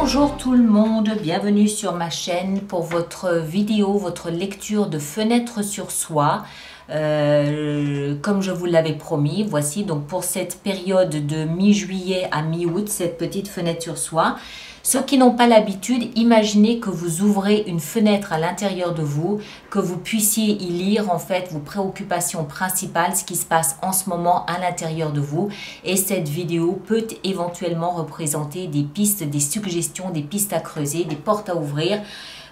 Bonjour tout le monde, bienvenue sur ma chaîne pour votre vidéo, votre lecture de Fenêtre sur soi. Comme je vous l'avais promis, voici donc pour cette période de mi-juillet à mi-août, cette petite fenêtre sur soi. Ceux qui n'ont pas l'habitude, imaginez que vous ouvrez une fenêtre à l'intérieur de vous, que vous puissiez y lire en fait vos préoccupations principales, ce qui se passe en ce moment à l'intérieur de vous. Et cette vidéo peut éventuellement représenter des pistes, des suggestions, des pistes à creuser, des portes à ouvrir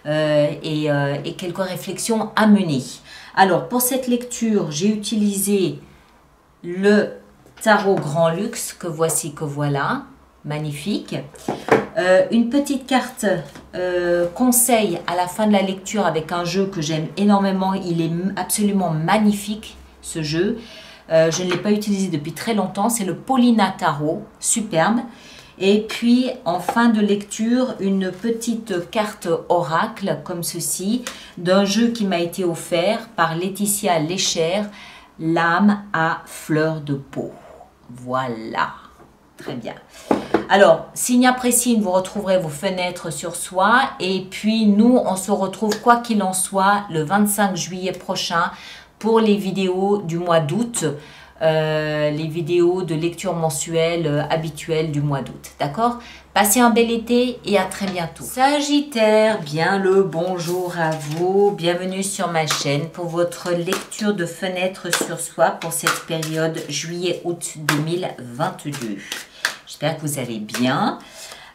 et quelques réflexions à mener. Alors pour cette lecture, j'ai utilisé le tarot Grand Luxe que voici, que voilà, magnifique. Une petite carte conseil à la fin de la lecture avec un jeu que j'aime énormément. Il est absolument magnifique ce jeu. Je ne l'ai pas utilisé depuis très longtemps. C'est le Paulina Tarot, superbe. Et puis en fin de lecture, une petite carte oracle comme ceci d'un jeu qui m'a été offert par Laetitia Lécher, l'âme à fleur de peau. Voilà, très bien. Alors, signe après signe, vous retrouverez vos fenêtres sur soi. Et puis, nous, on se retrouve, quoi qu'il en soit, le 25 juillet prochain pour les vidéos du mois d'août. Les vidéos de lecture mensuelle habituelles du mois d'août. D'accord? Passez un bel été et à très bientôt. Sagittaire, bien le bonjour à vous. Bienvenue sur ma chaîne pour votre lecture de fenêtres sur soi pour cette période juillet-août 2022. J'espère que vous allez bien.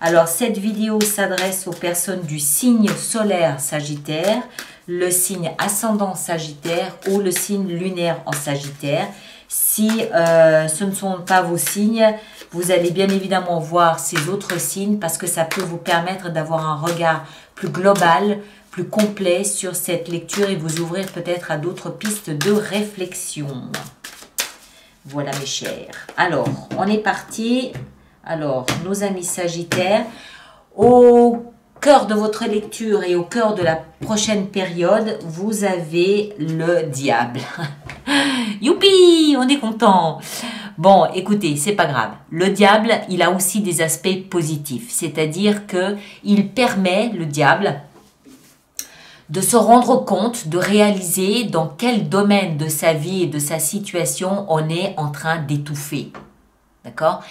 Alors, cette vidéo s'adresse aux personnes du signe solaire Sagittaire, le signe ascendant Sagittaire ou le signe lunaire en Sagittaire. Si ce ne sont pas vos signes, vous allez bien évidemment voir ces autres signes parce que ça peut vous permettre d'avoir un regard plus global, plus complet sur cette lecture et vous ouvrir peut-être à d'autres pistes de réflexion. Voilà mes chers. Alors, on est parti. Alors, nos amis Sagittaires, au cœur de votre lecture et au cœur de la prochaine période, vous avez le diable. Youpi, on est content. Bon, écoutez, c'est pas grave. Le diable, il a aussi des aspects positifs. C'est-à-dire que il permet, le diable, de se rendre compte, de réaliser dans quel domaine de sa vie et de sa situation on est en train d'étouffer. D'accord ?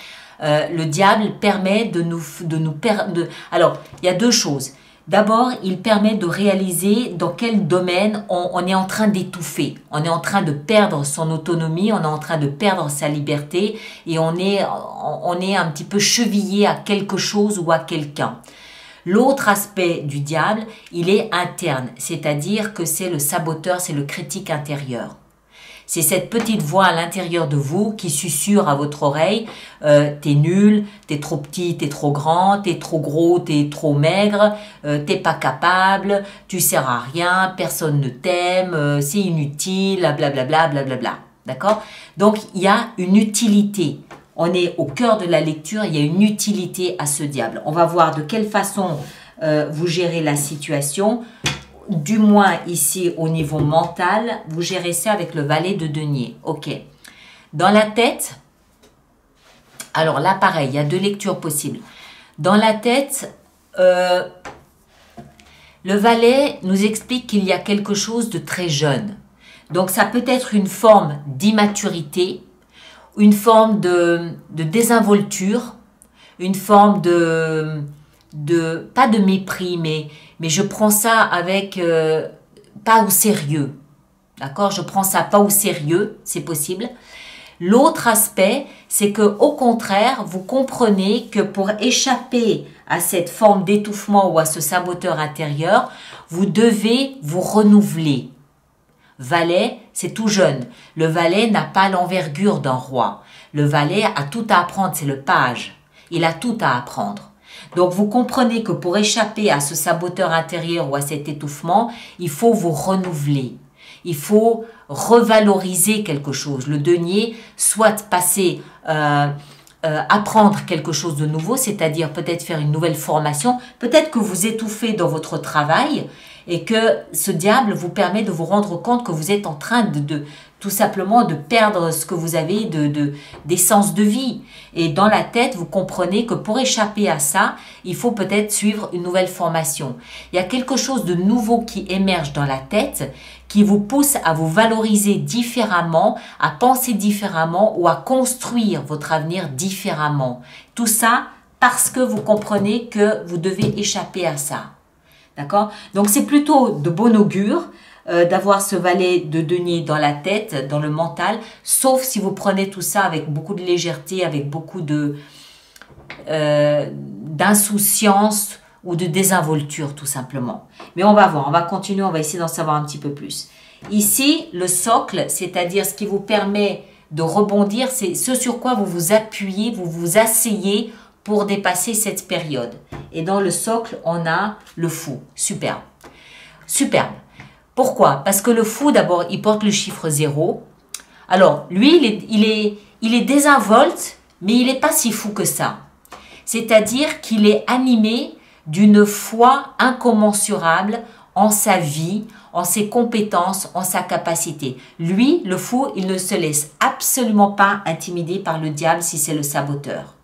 Le diable permet de nous perdre. Alors, il y a deux choses. D'abord, il permet de réaliser dans quel domaine on est en train d'étouffer. On est en train de perdre son autonomie, on est en train de perdre sa liberté et on est un petit peu chevillé à quelque chose ou à quelqu'un. L'autre aspect du diable, il est interne, c'est-à-dire que c'est le saboteur, c'est le critique intérieur. C'est cette petite voix à l'intérieur de vous qui susurre à votre oreille « t'es nul, t'es trop petit, t'es trop grand, t'es trop gros, t'es trop maigre, t'es pas capable, tu sers à rien, personne ne t'aime, c'est inutile, blablabla, blablabla. » D'accord? Donc, il y a une utilité. On est au cœur de la lecture, il y a une utilité à ce diable. On va voir de quelle façon vous gérez la situation. Du moins ici au niveau mental, vous gérez ça avec le valet de denier. Ok. Dans la tête, alors là pareil, il y a deux lectures possibles. Dans la tête, le valet nous explique qu'il y a quelque chose de très jeune. Donc ça peut être une forme d'immaturité, une forme de désinvolture, une forme pas de mépris, mais je prends ça avec pas au sérieux. D'accord? Je prends ça pas au sérieux, c'est possible. L'autre aspect, c'est que au contraire, vous comprenez que pour échapper à cette forme d'étouffement ou à ce saboteur intérieur, vous devez vous renouveler. Valet, c'est tout jeune. Le valet n'a pas l'envergure d'un roi. Le valet a tout à apprendre, c'est le page. Il a tout à apprendre. Donc, vous comprenez que pour échapper à ce saboteur intérieur ou à cet étouffement, il faut vous renouveler. Il faut revaloriser quelque chose. Le denier, soit passer, apprendre quelque chose de nouveau, c'est-à-dire peut-être faire une nouvelle formation. Peut-être que vous étouffez dans votre travail et que ce diable vous permet de vous rendre compte que vous êtes en train tout simplement de perdre ce que vous avez d'essence de vie. Et dans la tête, vous comprenez que pour échapper à ça, il faut peut-être suivre une nouvelle formation. Il y a quelque chose de nouveau qui émerge dans la tête, qui vous pousse à vous valoriser différemment, à penser différemment ou à construire votre avenir différemment. Tout ça parce que vous comprenez que vous devez échapper à ça. D'accord? Donc c'est plutôt de bon augure d'avoir ce valet de denier dans la tête, dans le mental, sauf si vous prenez tout ça avec beaucoup de légèreté, avec beaucoup d'insouciance ou de désinvolture tout simplement. Mais on va voir, on va continuer, on va essayer d'en savoir un petit peu plus. Ici, le socle, c'est-à-dire ce qui vous permet de rebondir, c'est ce sur quoi vous vous appuyez, vous vous asseyez pour dépasser cette période. Et dans le socle, on a le fou. Superbe. Superbe. Pourquoi? Parce que le fou, d'abord, il porte le chiffre 0. Alors, lui, il est désinvolte, mais il n'est pas si fou que ça. C'est-à-dire qu'il est animé d'une foi incommensurable en sa vie, en ses compétences, en sa capacité. Lui, le fou, il ne se laisse absolument pas intimider par le diable si c'est le saboteur.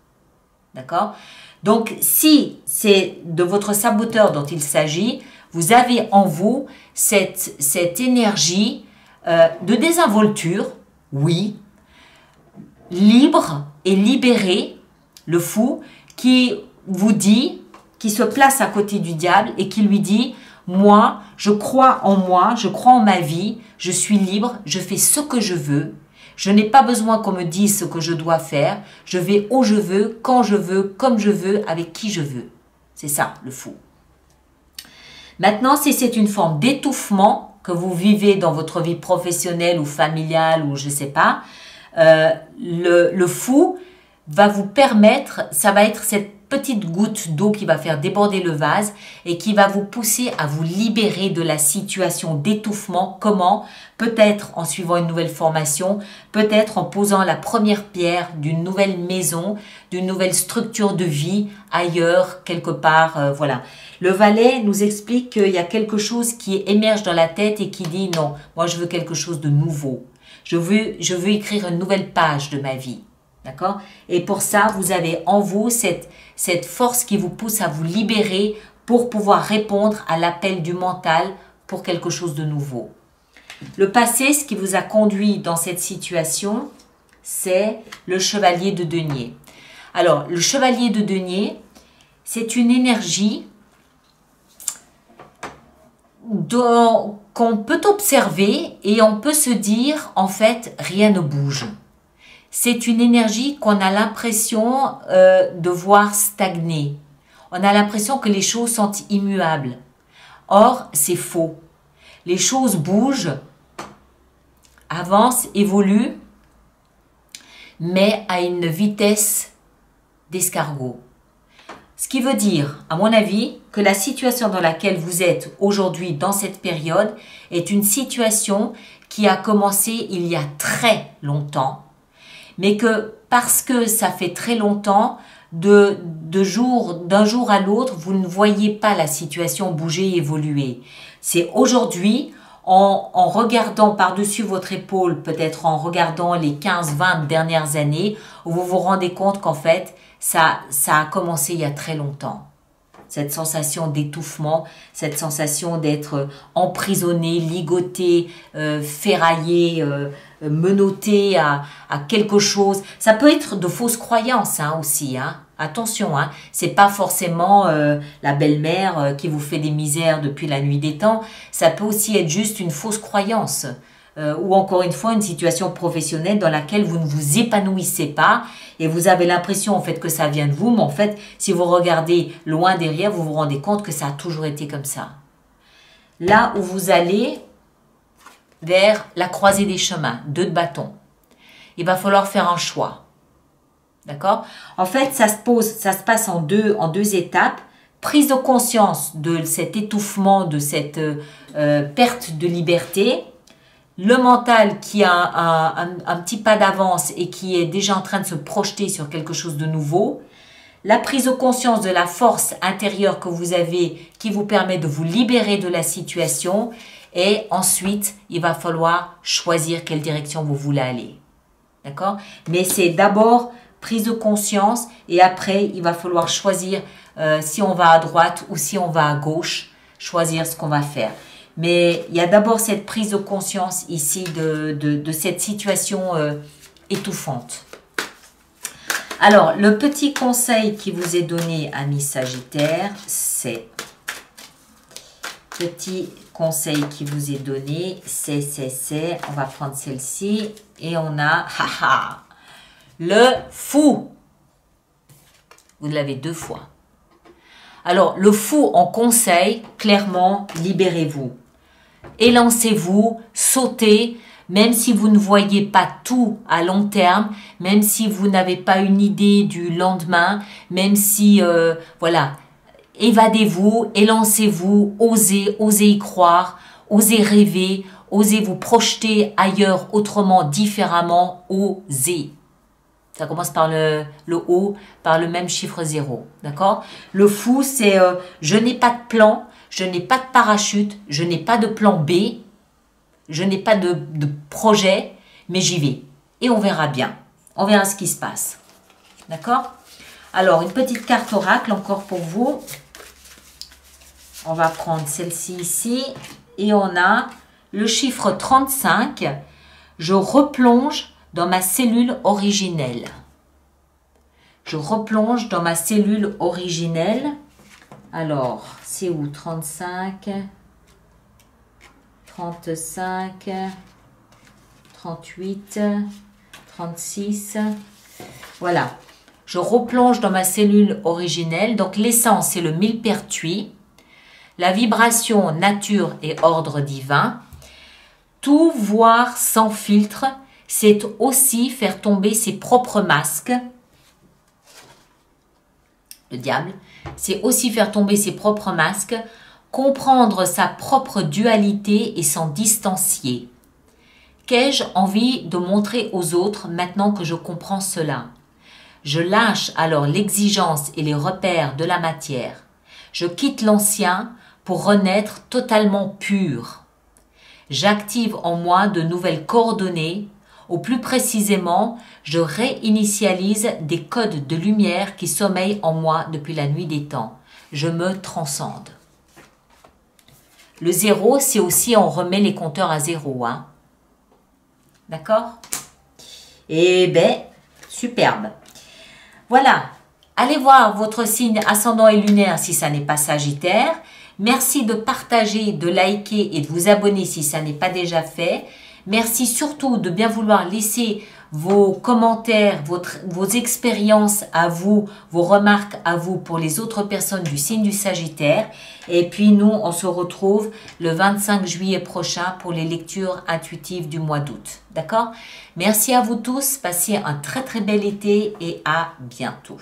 D'accord? Donc, si c'est de votre saboteur dont il s'agit, vous avez en vous cette énergie de désinvolture, oui, libre et libéré, le fou, qui vous dit, qui se place à côté du diable et qui lui dit, moi, je crois en ma vie, je suis libre, je fais ce que je veux, je n'ai pas besoin qu'on me dise ce que je dois faire, je vais où je veux, quand je veux, comme je veux, avec qui je veux. C'est ça, le fou. Maintenant, si c'est une forme d'étouffement que vous vivez dans votre vie professionnelle ou familiale ou je ne sais pas, le fou va vous permettre, ça va être cette petite goutte d'eau qui va faire déborder le vase et qui va vous pousser à vous libérer de la situation d'étouffement. Comment? Peut-être en suivant une nouvelle formation, peut-être en posant la première pierre d'une nouvelle maison, d'une nouvelle structure de vie ailleurs, quelque part, voilà. Le valet nous explique qu'il y a quelque chose qui émerge dans la tête et qui dit non, moi je veux quelque chose de nouveau. Je veux écrire une nouvelle page de ma vie. D'accord? Et pour ça, vous avez en vous cette force qui vous pousse à vous libérer pour pouvoir répondre à l'appel du mental pour quelque chose de nouveau. Le passé, ce qui vous a conduit dans cette situation, c'est le chevalier de denier. Alors, le chevalier de denier, c'est une énergie qu'on peut observer et on peut se dire, en fait, rien ne bouge. C'est une énergie qu'on a l'impression de voir stagner. On a l'impression que les choses sont immuables. Or, c'est faux. Les choses bougent, avancent, évoluent, mais à une vitesse d'escargot. Ce qui veut dire, à mon avis, que la situation dans laquelle vous êtes aujourd'hui, dans cette période, est une situation qui a commencé il y a très longtemps, mais que parce que ça fait très longtemps, d'un jour à l'autre, vous ne voyez pas la situation bouger et évoluer. C'est aujourd'hui, en regardant par-dessus votre épaule, peut-être en regardant les 15-20 dernières années, où vous vous rendez compte qu'en fait, ça a commencé il y a très longtemps. Cette sensation d'étouffement, cette sensation d'être emprisonné, ligoté, ferraillé, menotté à quelque chose. Ça peut être de fausses croyances aussi. Attention, c'est pas forcément la belle-mère qui vous fait des misères depuis la nuit des temps. Ça peut aussi être juste une fausse croyance. Ou encore une fois une situation professionnelle dans laquelle vous ne vous épanouissez pas et vous avez l'impression en fait que ça vient de vous, mais en fait si vous regardez loin derrière, vous vous rendez compte que ça a toujours été comme ça. Là où vous allez vers la croisée des chemins, 2 de bâton, il va falloir faire un choix. D'accord? En fait, ça se passe en deux étapes. Prise de conscience de cet étouffement, de cette perte de liberté. Le mental qui a un petit pas d'avance et qui est déjà en train de se projeter sur quelque chose de nouveau. La prise de conscience de la force intérieure que vous avez qui vous permet de vous libérer de la situation. Et ensuite, il va falloir choisir quelle direction vous voulez aller. D'accord? Mais c'est d'abord prise de conscience et après, il va falloir choisir si on va à droite ou si on va à gauche, choisir ce qu'on va faire. Mais il y a d'abord cette prise de conscience ici de cette situation étouffante. Alors, le petit conseil qui vous est donné, amis Sagittaires, c'est... Petit conseil qui vous est donné, c'est... On va prendre celle-ci et on a... le fou. Vous l'avez 2 fois. Alors, le fou en conseil, clairement, libérez-vous. Élancez-vous, sautez, même si vous ne voyez pas tout à long terme, même si vous n'avez pas une idée du lendemain, même si, voilà, évadez-vous, élancez-vous, osez y croire, osez rêver, osez vous projeter ailleurs, autrement, différemment, osez. Ça commence par le O, par le même chiffre 0, d'accord? Le fou, c'est je n'ai pas de plan, je n'ai pas de parachute, je n'ai pas de plan B, je n'ai pas de projet, mais j'y vais. Et on verra bien. On verra ce qui se passe. D'accord? Alors, une petite carte oracle encore pour vous. On va prendre celle-ci ici. Et on a le chiffre 35. Je replonge dans ma cellule originelle. Je replonge dans ma cellule originelle. Alors, c'est où? 35, 35, 38, 36. Voilà. Je replonge dans ma cellule originelle. Donc, l'essence, c'est le millepertuis. La vibration, nature et ordre divin. Tout voir sans filtre, c'est aussi faire tomber ses propres masques. Le diable, c'est aussi faire tomber ses propres masques, comprendre sa propre dualité et s'en distancier. Qu'ai-je envie de montrer aux autres maintenant que je comprends cela? Je lâche alors l'exigence et les repères de la matière. Je quitte l'ancien pour renaître totalement pur. J'active en moi de nouvelles coordonnées. Ou plus précisément, je réinitialise des codes de lumière qui sommeillent en moi depuis la nuit des temps. Je me transcende. Le 0, c'est aussi on remet les compteurs à 0. Hein. D'accord? Eh bien, superbe. Voilà. Allez voir votre signe ascendant et lunaire si ça n'est pas Sagittaire. Merci de partager, de liker et de vous abonner si ça n'est pas déjà fait. Merci surtout de bien vouloir laisser vos commentaires, vos expériences à vous, vos remarques à vous pour les autres personnes du signe du Sagittaire. Et puis nous, on se retrouve le 25 juillet prochain pour les lectures intuitives du mois d'août. D'accord? Merci à vous tous, passez un très très bel été et à bientôt.